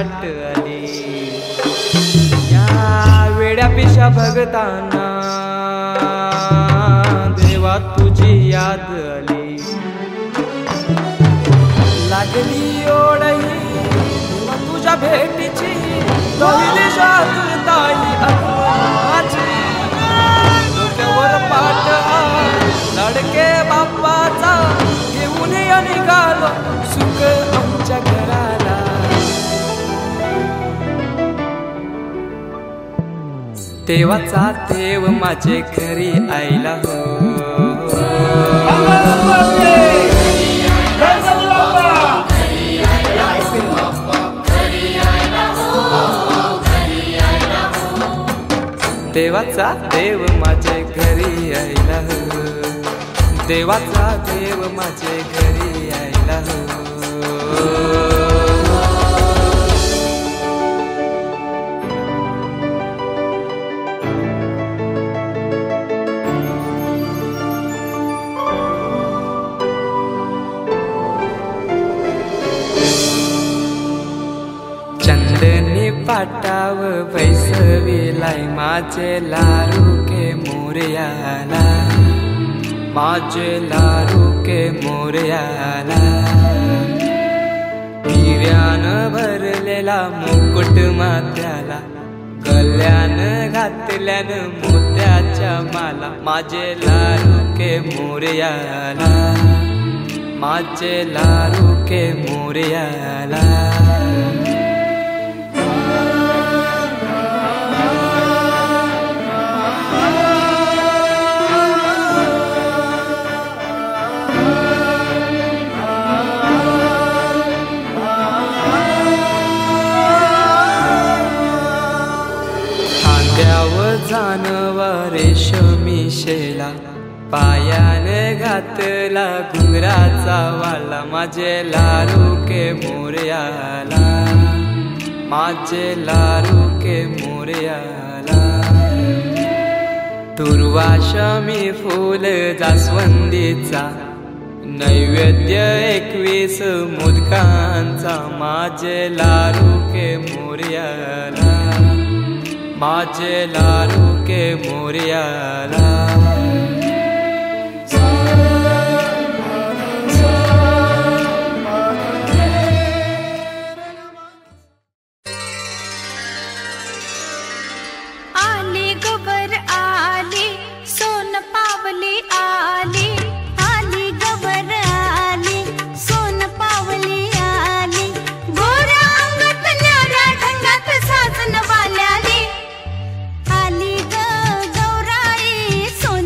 गाठ आली या वेड्या पिशा भगतांना देवा तुझी याद आली लागली ओढही देवा तुझ्या भेटीची पहिली शातुरताई माझी डोक्यावर पाट लडके बाप्पाचा घेऊन निघालो सुख आमच्या घराला देवाचा देव माझे घरी आईला हो देवाचा देव माझे घरी आईला हो देवाचा देव माझे घरी आईला हो चंदनी पाटाव बैसविलाय माझे लारू के मोरयाला माझे लारू के मोरयाला हिऱ्यान भरलेला मुकुट माथ्याला गल्यान घातल्यान मोत्याच्या माला माझे लारू के मोरयाला माझे लारू के मोरयाला जानवा रेशमी शेला पायाने घातला घुंगराचा वाला माझे लारू के मोरयाला माझे लारू के मोरयाला दुर्वाशमी फूल जास्वंदीचा नैवेद्य 21 मोदकांचा माझे लारू के मोरयाला माझे लारू के मोरयाला आली गवर आली सोन पावली आली आली गवर आली सोन पावली आली गोऱ्या अंगात न्याऱ्या ढंगात साजन वाल्याली आली ग गौराई सोन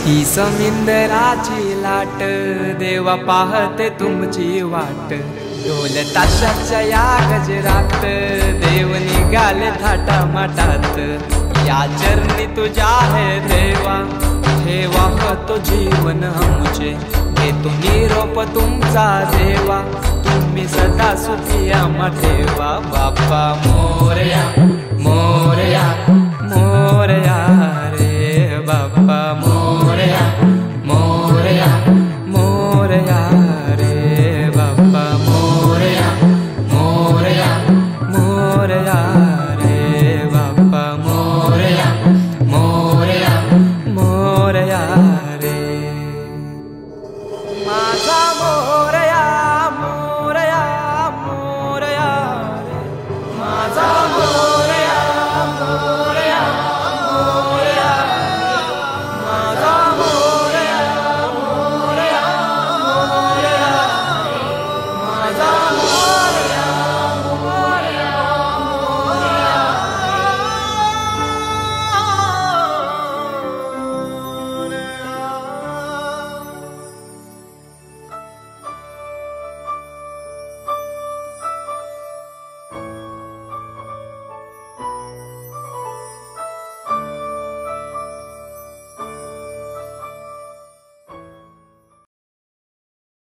ही समिंदराची लाट देवा पाहते तुमची वाट ढोल ताशाच्या या गजरात देव निघाले थाटा माटात या चरणी तुझ्या है देवा ठेवा तो जीवन आमचे घेतो निरोप तुमचा देवा तुम्ही सदा सुखी आम्हा ठेवा बाप्पा मोरया